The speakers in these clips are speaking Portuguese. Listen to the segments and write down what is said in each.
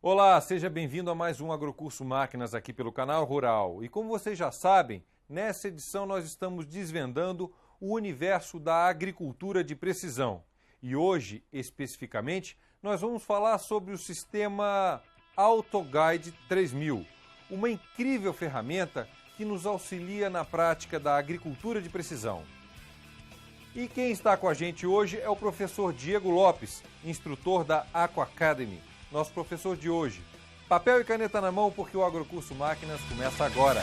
Olá, seja bem-vindo a mais um Agrocurso Máquinas aqui pelo Canal Rural. E como vocês já sabem, nessa edição nós estamos desvendando o universo da agricultura de precisão. E hoje, especificamente, nós vamos falar sobre o sistema AutoGuide 3000, uma incrível ferramenta que nos auxilia na prática da agricultura de precisão. E quem está com a gente hoje é o professor Diego Lopes, instrutor da Aqua Academy. Nosso professor de hoje. Papel e caneta na mão porque o Agrocurso Máquinas começa agora.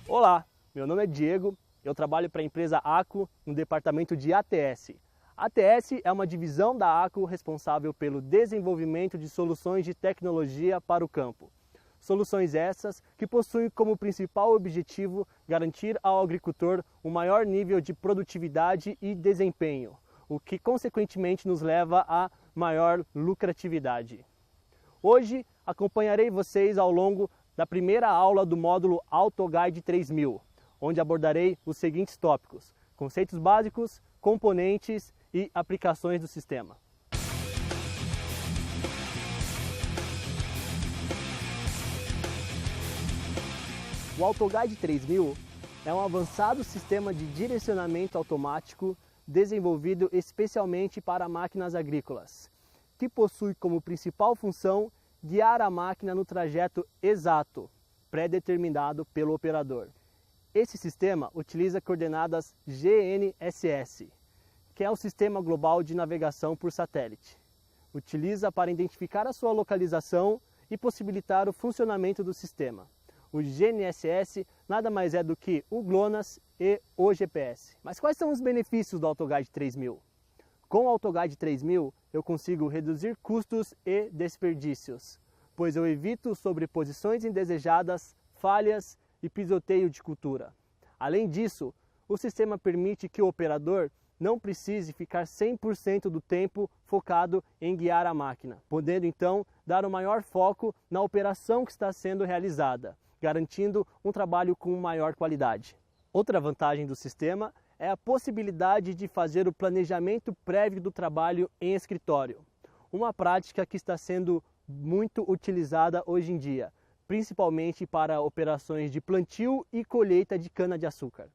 Olá, meu nome é Diego, eu trabalho para a empresa ACO no departamento de ATS. ATS é uma divisão da ACO responsável pelo desenvolvimento de soluções de tecnologia para o campo. Soluções essas que possuem como principal objetivo garantir ao agricultor um maior nível de produtividade e desempenho, o que consequentemente nos leva a maior lucratividade. Hoje acompanharei vocês ao longo da primeira aula do módulo AutoGuide 3000, onde abordarei os seguintes tópicos: conceitos básicos, componentes e aplicações do sistema. O AutoGuide 3000 é um avançado sistema de direcionamento automático desenvolvido especialmente para máquinas agrícolas, que possui como principal função guiar a máquina no trajeto exato, pré-determinado pelo operador. Esse sistema utiliza coordenadas GNSS, que é o Sistema Global de Navegação por Satélite. Utiliza para identificar a sua localização e possibilitar o funcionamento do sistema. O GNSS nada mais é do que o GLONASS e o GPS. Mas quais são os benefícios do AutoGuide 3000? Com o AutoGuide 3000 eu consigo reduzir custos e desperdícios, pois eu evito sobreposições indesejadas, falhas e pisoteio de cultura. Além disso, o sistema permite que o operador não precise ficar 100% do tempo focado em guiar a máquina, podendo então dar o maior foco na operação que está sendo realizada, garantindo um trabalho com maior qualidade. Outra vantagem do sistema é a possibilidade de fazer o planejamento prévio do trabalho em escritório, uma prática que está sendo muito utilizada hoje em dia, principalmente para operações de plantio e colheita de cana-de-açúcar.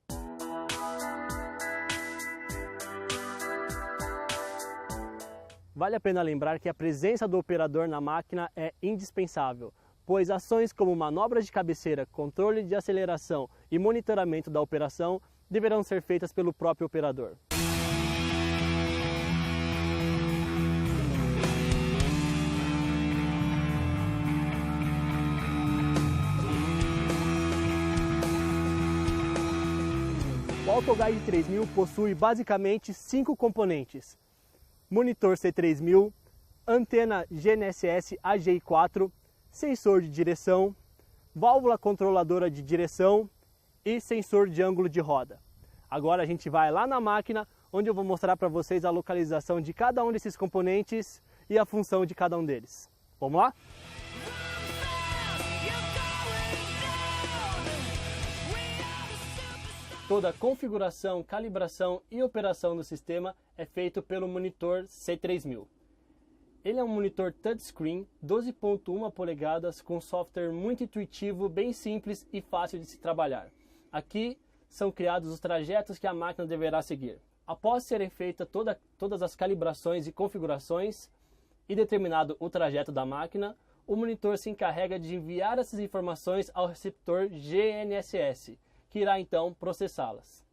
Vale a pena lembrar que a presença do operador na máquina é indispensável, pois ações como manobras de cabeceira, controle de aceleração e monitoramento da operação deverão ser feitas pelo próprio operador. O AutoGuide 3000 possui basicamente 5 componentes: monitor C3000, antena GNSS AGI4, sensor de direção, válvula controladora de direção e sensor de ângulo de roda. Agora a gente vai lá na máquina, onde eu vou mostrar para vocês a localização de cada um desses componentes e a função de cada um deles. Vamos lá? Toda a configuração, calibração e operação do sistema é feito pelo monitor C3000. Ele é um monitor touchscreen 12.1 polegadas com software muito intuitivo, bem simples e fácil de se trabalhar. Aqui são criados os trajetos que a máquina deverá seguir. Após serem feitas todas as calibrações e configurações e determinado o trajeto da máquina, o monitor se encarrega de enviar essas informações ao receptor GNSS, que irá então processá-las.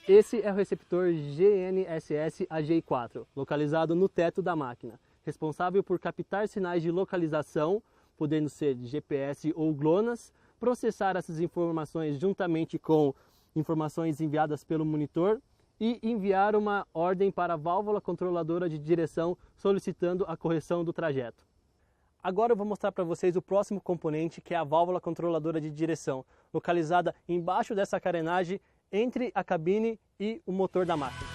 Esse é o receptor GNSS AGI4, localizado no teto da máquina, responsável por captar sinais de localização, podendo ser de GPS ou GLONASS, processar essas informações juntamente com informações enviadas pelo monitor e enviar uma ordem para a válvula controladora de direção solicitando a correção do trajeto. Agora eu vou mostrar para vocês o próximo componente, que é a válvula controladora de direção, localizada embaixo dessa carenagem entre a cabine e o motor da máquina.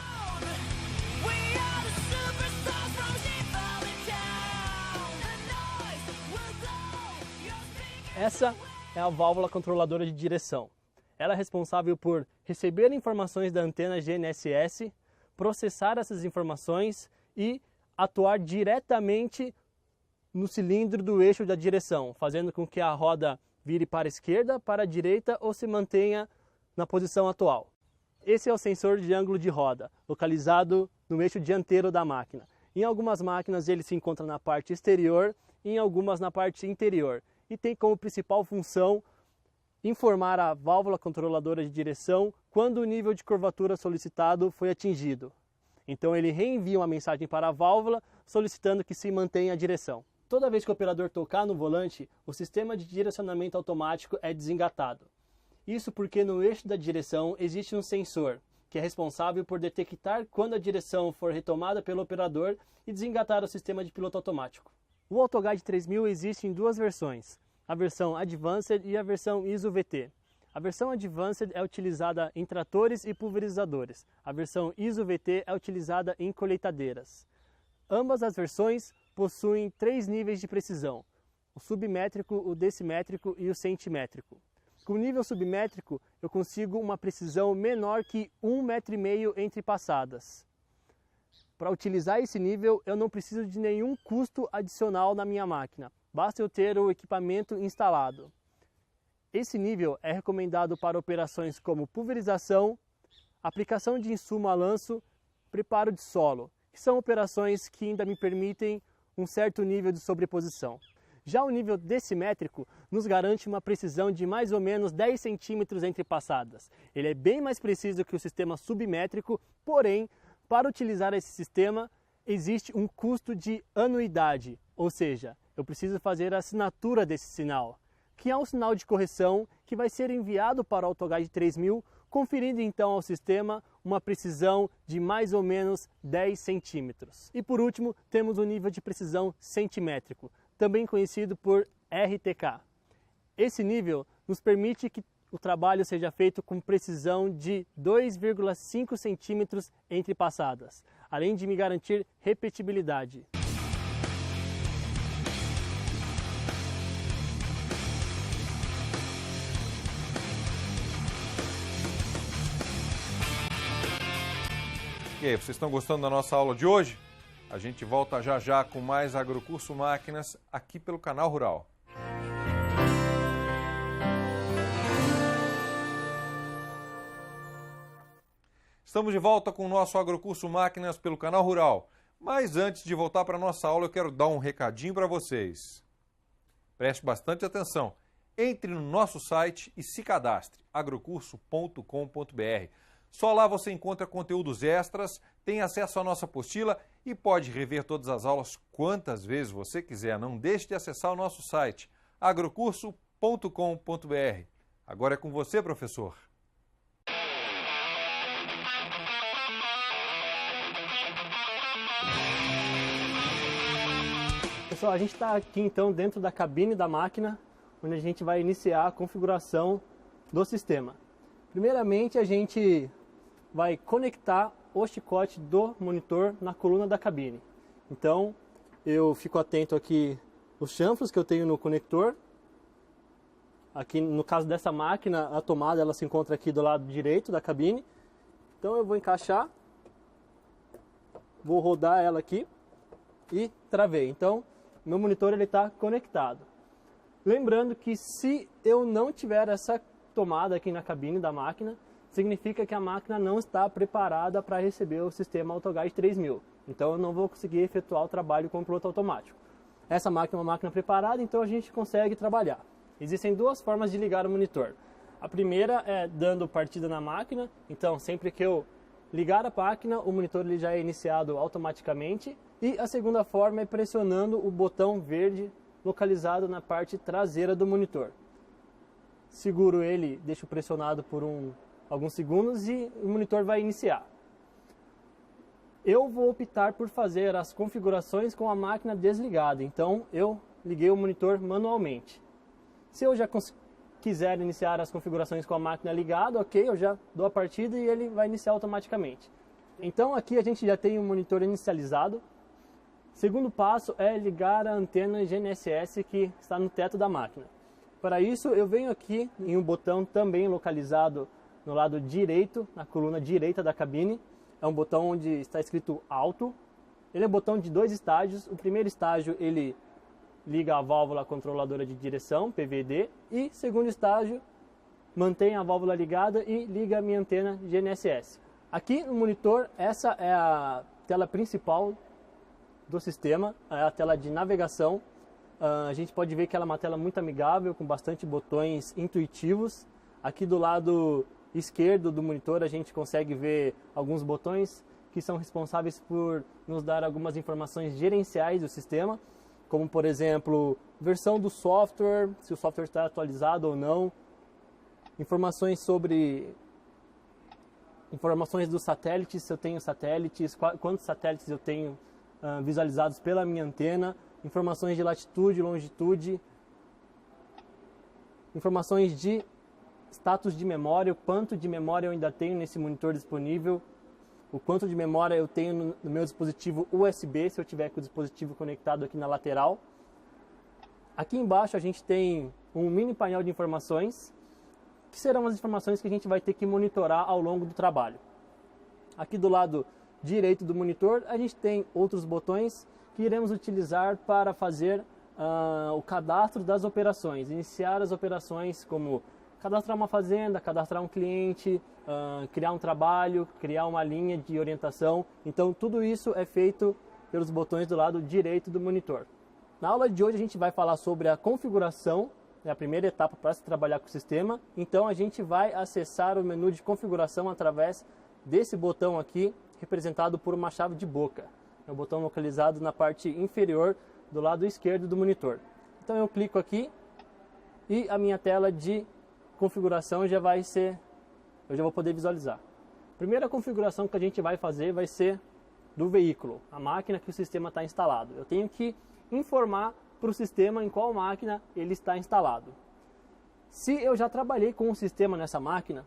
Essa é a válvula controladora de direção. Ela é responsável por receber informações da antena GNSS, processar essas informações e atuar diretamente no cilindro do eixo da direção, fazendo com que a roda vire para a esquerda, para a direita ou se mantenha na posição atual. Esse é o sensor de ângulo de roda, localizado no eixo dianteiro da máquina. Em algumas máquinas ele se encontra na parte exterior e em algumas na parte interior. E tem como principal função informar a válvula controladora de direção quando o nível de curvatura solicitado foi atingido. Então ele reenvia uma mensagem para a válvula solicitando que se mantenha a direção. Toda vez que o operador tocar no volante, o sistema de direcionamento automático é desengatado. Isso porque no eixo da direção existe um sensor, que é responsável por detectar quando a direção for retomada pelo operador e desengatar o sistema de piloto automático. O AutoGuide 3000 existe em duas versões, a versão Advanced e a versão ISO-VT. A versão Advanced é utilizada em tratores e pulverizadores. A versão ISO-VT é utilizada em colheitadeiras. Ambas as versões possuem 3 níveis de precisão, o submétrico, o decimétrico e o centimétrico. Com o nível submétrico, eu consigo uma precisão menor que 1,5 metro entre passadas. Para utilizar esse nível, eu não preciso de nenhum custo adicional na minha máquina, basta eu ter o equipamento instalado. Esse nível é recomendado para operações como pulverização, aplicação de insumo a lanço, preparo de solo, que são operações que ainda me permitem um certo nível de sobreposição. Já o nível decimétrico nos garante uma precisão de mais ou menos 10 centímetros entre passadas. Ele é bem mais preciso que o sistema submétrico, porém, para utilizar esse sistema, existe um custo de anuidade, ou seja, eu preciso fazer a assinatura desse sinal, que é um sinal de correção que vai ser enviado para o AutoGuide 3000, conferindo então ao sistema uma precisão de mais ou menos 10 centímetros. E por último, temos o nível de precisão centimétrico, também conhecido por RTK. Esse nível nos permite que o trabalho seja feito com precisão de 2,5 centímetros entre passadas, além de me garantir repetibilidade. E aí, vocês estão gostando da nossa aula de hoje? A gente volta já já com mais Agrocurso Máquinas aqui pelo Canal Rural. Estamos de volta com o nosso Agrocurso Máquinas pelo Canal Rural. Mas antes de voltar para a nossa aula, eu quero dar um recadinho para vocês. Preste bastante atenção. Entre no nosso site e se cadastre, agrocurso.com.br. Só lá você encontra conteúdos extras, tem acesso à nossa apostila e pode rever todas as aulas quantas vezes você quiser. Não deixe de acessar o nosso site, agrocurso.com.br. Agora é com você, professor. Pessoal, a gente está aqui então dentro da cabine da máquina, onde a gente vai iniciar a configuração do sistema. Primeiramente, a gente vai conectar o chicote do monitor na coluna da cabine. Então, eu fico atento aqui os chanfros que eu tenho no conector. Aqui, no caso dessa máquina, a tomada ela se encontra aqui do lado direito da cabine. Então, eu vou encaixar, vou rodar ela aqui e travei. Então, meu monitor está conectado. Lembrando que se eu não tiver essa tomada aqui na cabine da máquina, significa que a máquina não está preparada para receber o sistema AutoGuide 3000. Então eu não vou conseguir efetuar o trabalho com o piloto automático. Essa máquina é uma máquina preparada, então a gente consegue trabalhar. Existem duas formas de ligar o monitor. A primeira é dando partida na máquina, então sempre que eu ligar a máquina, o monitor ele já é iniciado automaticamente. E a segunda forma é pressionando o botão verde localizado na parte traseira do monitor. Seguro ele, deixo pressionado por alguns segundos e o monitor vai iniciar. Eu vou optar por fazer as configurações com a máquina desligada, então eu liguei o monitor manualmente. Se eu já quiser iniciar as configurações com a máquina ligada, ok, eu já dou a partida e ele vai iniciar automaticamente. Então aqui a gente já tem o monitor inicializado. Segundo passo é ligar a antena GNSS que está no teto da máquina. Para isso, eu venho aqui em um botão também localizado no lado direito, na coluna direita da cabine. É um botão onde está escrito Auto. Ele é um botão de 2 estágios. O primeiro estágio, ele liga a válvula controladora de direção, PVD, e segundo estágio, mantém a válvula ligada e liga a minha antena GNSS. Aqui no monitor, essa é a tela principal do sistema, é a tela de navegação. A gente pode ver que ela é uma tela muito amigável, com bastante botões intuitivos. Aqui do lado esquerdo do monitor a gente consegue ver alguns botões que são responsáveis por nos dar algumas informações gerenciais do sistema, como por exemplo, versão do software, se o software está atualizado ou não, informações dos satélites, se eu tenho satélites, quantos satélites eu tenho visualizados pela minha antena, informações de latitude, longitude, informações de status de memória, o quanto de memória eu ainda tenho nesse monitor disponível, o quanto de memória eu tenho no meu dispositivo USB, se eu tiver com o dispositivo conectado aqui na lateral. Aqui embaixo a gente tem um mini painel de informações, que serão as informações que a gente vai ter que monitorar ao longo do trabalho. Aqui do lado direito do monitor a gente tem outros botões que iremos utilizar para fazer o cadastro das operações, iniciar as operações como cadastrar uma fazenda, cadastrar um cliente, criar um trabalho, criar uma linha de orientação. Então tudo isso é feito pelos botões do lado direito do monitor. Na aula de hoje a gente vai falar sobre a configuração, é a primeira etapa para se trabalhar com o sistema. Então a gente vai acessar o menu de configuração através desse botão aqui, representado por uma chave de boca. É um botão localizado na parte inferior do lado esquerdo do monitor. Então eu clico aqui e a minha tela de configuração eu já vou poder visualizar. A primeira configuração que a gente vai fazer vai ser do veículo, a máquina que o sistema está instalado. Eu tenho que informar para o sistema em qual máquina ele está instalado. Se eu já trabalhei com o sistema nessa máquina,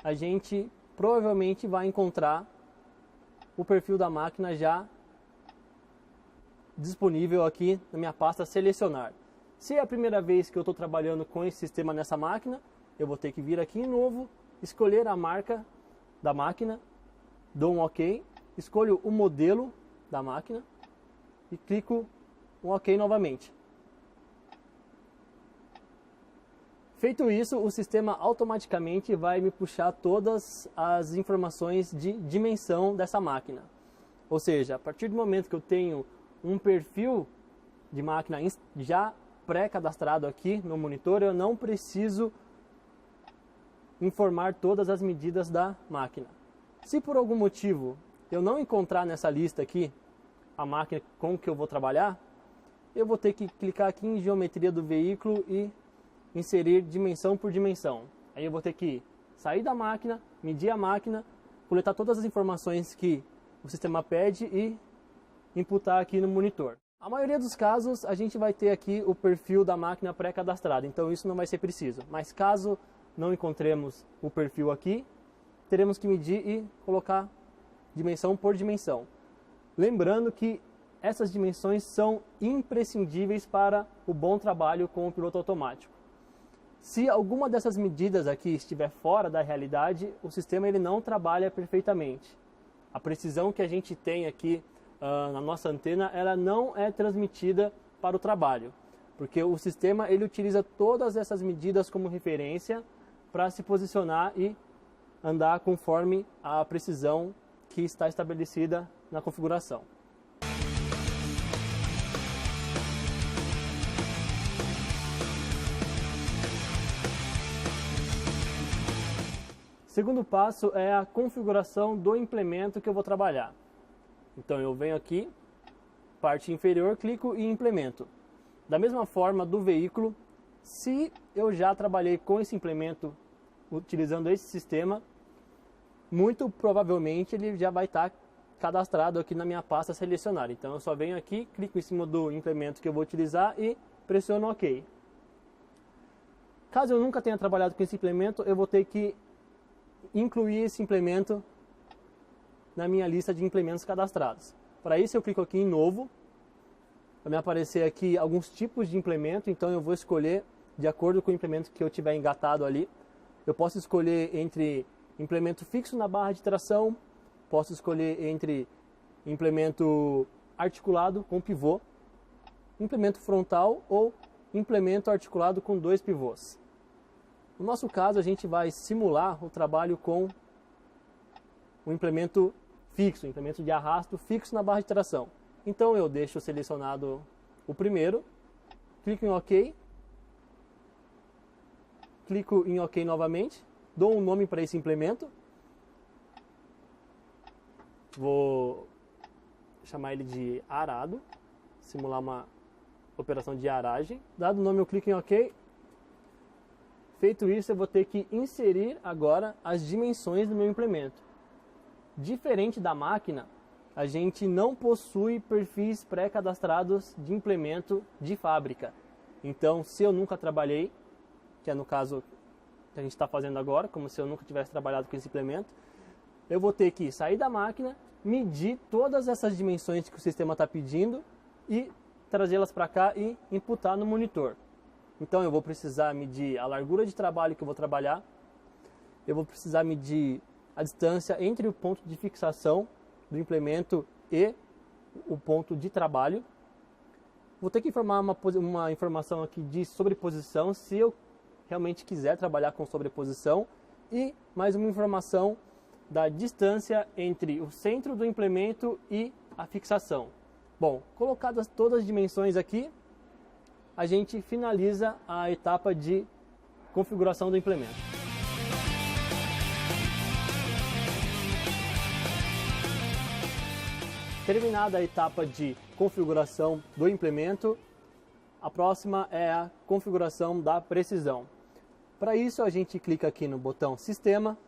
a gente provavelmente vai encontrar o perfil da máquina já disponível aqui na minha pasta selecionar. Se é a primeira vez que eu estou trabalhando com esse sistema nessa máquina, eu vou ter que vir aqui em novo, escolher a marca da máquina, dou um OK, escolho o modelo da máquina e clico um OK novamente. Feito isso, o sistema automaticamente vai me puxar todas as informações de dimensão dessa máquina. Ou seja, a partir do momento que eu tenho um perfil de máquina já pré-cadastrado aqui no monitor, eu não preciso informar todas as medidas da máquina. Se por algum motivo eu não encontrar nessa lista aqui a máquina com que eu vou trabalhar, eu vou ter que clicar aqui em geometria do veículo e inserir dimensão por dimensão. Aí eu vou ter que sair da máquina, medir a máquina, coletar todas as informações que o sistema pede e imputar aqui no monitor. A maioria dos casos a gente vai ter aqui o perfil da máquina pré-cadastrado, então isso não vai ser preciso. Mas caso não encontremos o perfil aqui, teremos que medir e colocar dimensão por dimensão. Lembrando que essas dimensões são imprescindíveis para o bom trabalho com o piloto automático. Se alguma dessas medidas aqui estiver fora da realidade, o sistema ele não trabalha perfeitamente. A precisão que a gente tem aqui na nossa antena, ela não é transmitida para o trabalho, porque o sistema ele utiliza todas essas medidas como referência para se posicionar e andar conforme a precisão que está estabelecida na configuração. Segundo passo é a configuração do implemento que eu vou trabalhar. Então eu venho aqui, parte inferior, clico em implemento. Da mesma forma do veículo, se eu já trabalhei com esse implemento utilizando esse sistema, muito provavelmente ele já vai estar cadastrado aqui na minha pasta selecionar. Então eu só venho aqui, clico em cima do implemento que eu vou utilizar e pressiono OK. Caso eu nunca tenha trabalhado com esse implemento, eu vou ter que incluir esse implemento na minha lista de implementos cadastrados. Para isso eu clico aqui em novo, vai me aparecer aqui alguns tipos de implemento, então eu vou escolher de acordo com o implemento que eu tiver engatado ali. Eu posso escolher entre implemento fixo na barra de tração, posso escolher entre implemento articulado com pivô, implemento frontal ou implemento articulado com 2 pivôs. No nosso caso, a gente vai simular o trabalho com o implemento fixo, implemento de arrasto fixo na barra de tração. Então eu deixo selecionado o primeiro, clico em OK, clico em OK novamente, dou um nome para esse implemento, vou chamar ele de arado, simular uma operação de aragem. Dado o nome, eu clico em OK. Feito isso, eu vou ter que inserir agora as dimensões do meu implemento. Diferente da máquina, a gente não possui perfis pré-cadastrados de implemento de fábrica. Então, se eu nunca trabalhei, que é no caso que a gente está fazendo agora, como se eu nunca tivesse trabalhado com esse implemento, eu vou ter que sair da máquina, medir todas essas dimensões que o sistema está pedindo e trazê-las para cá e imputar no monitor. Então eu vou precisar medir a largura de trabalho que eu vou trabalhar, eu vou precisar medir a distância entre o ponto de fixação do implemento e o ponto de trabalho. Vou ter que informar uma informação aqui de sobreposição, se eu realmente quiser trabalhar com sobreposição, e mais uma informação da distância entre o centro do implemento e a fixação. Bom, colocadas todas as dimensões aqui, a gente finaliza a etapa de configuração do implemento. Terminada a etapa de configuração do implemento, a próxima é a configuração da precisão. Para isso, a gente clica aqui no botão Sistema,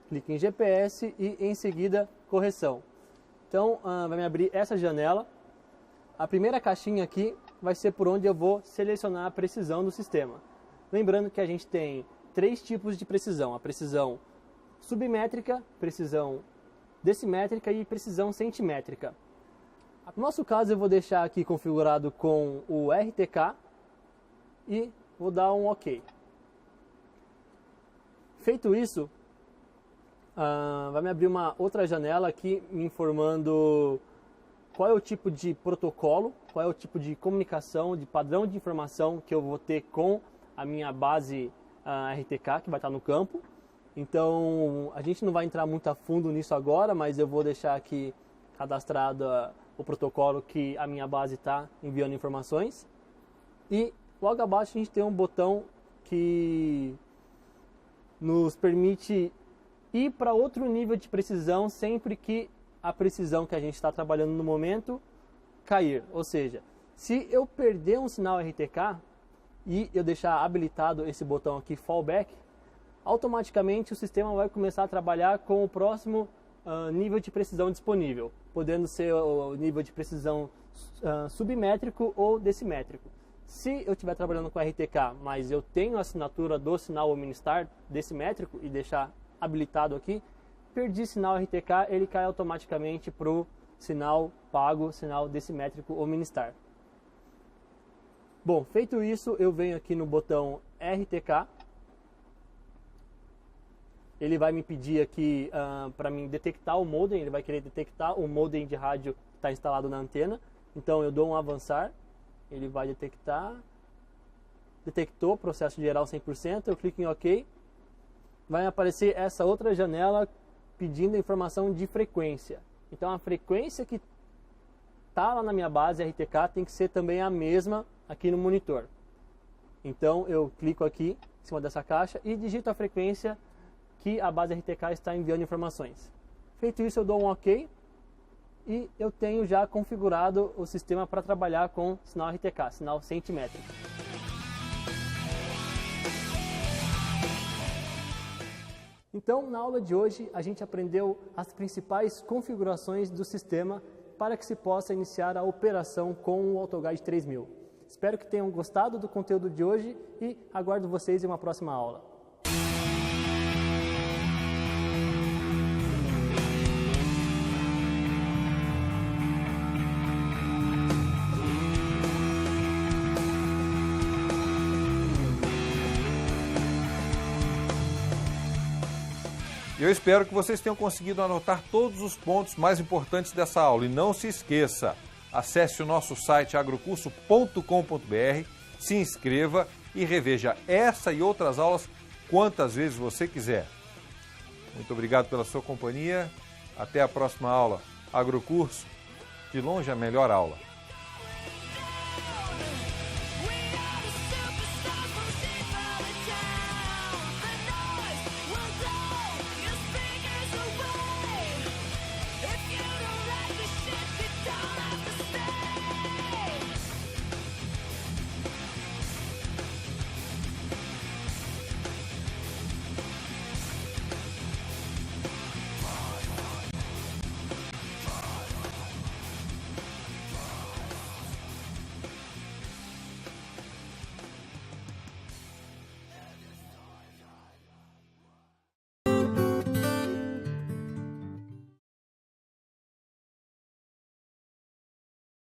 clica em GPS e em seguida Correção. Então, vai me abrir essa janela. A primeira caixinha aqui vai ser por onde eu vou selecionar a precisão do sistema. Lembrando que a gente tem 3 tipos de precisão: a precisão submétrica, precisão decimétrica e precisão centimétrica. No nosso caso, eu vou deixar aqui configurado com o RTK e vou dar um OK. Feito isso, vai me abrir uma outra janela aqui me informando qual é o tipo de protocolo, qual é o tipo de comunicação, de padrão de informação que eu vou ter com a minha base RTK, que vai estar no campo. Então, a gente não vai entrar muito a fundo nisso agora, mas eu vou deixar aqui cadastrado o protocolo que a minha base está enviando informações. E logo abaixo a gente tem um botão que nos permite ir para outro nível de precisão sempre que a precisão que a gente está trabalhando no momento cair. Ou seja, se eu perder um sinal RTK e eu deixar habilitado esse botão aqui, Fallback, automaticamente o sistema vai começar a trabalhar com o próximo nível de precisão disponível, podendo ser o nível de precisão submétrico ou decimétrico. Se eu estiver trabalhando com RTK, mas eu tenho a assinatura do sinal Omnistar decimétrico e deixar habilitado aqui, perdi sinal RTK, ele cai automaticamente para o sinal pago, sinal decimétrico Omnistar. Bom, feito isso, eu venho aqui no botão RTK. Ele vai me pedir aqui para mim detectar o modem, ele vai querer detectar o modem de rádio que está instalado na antena. Então eu dou um avançar, ele vai detectar, detectou, processo geral 100%, eu clico em OK. Vai aparecer essa outra janela pedindo a informação de frequência. Então a frequência que está lá na minha base RTK tem que ser também a mesma aqui no monitor. Então eu clico aqui em cima dessa caixa e digito a frequência que a base RTK está enviando informações. Feito isso, eu dou um OK e eu tenho já configurado o sistema para trabalhar com sinal RTK, sinal centimétrico. Então, na aula de hoje, a gente aprendeu as principais configurações do sistema para que se possa iniciar a operação com o AutoGuide 3000. Espero que tenham gostado do conteúdo de hoje e aguardo vocês em uma próxima aula. Eu espero que vocês tenham conseguido anotar todos os pontos mais importantes dessa aula. E não se esqueça, acesse o nosso site agrocurso.com.br, se inscreva e reveja essa e outras aulas quantas vezes você quiser. Muito obrigado pela sua companhia. Até a próxima aula. Agrocurso, de longe a melhor aula.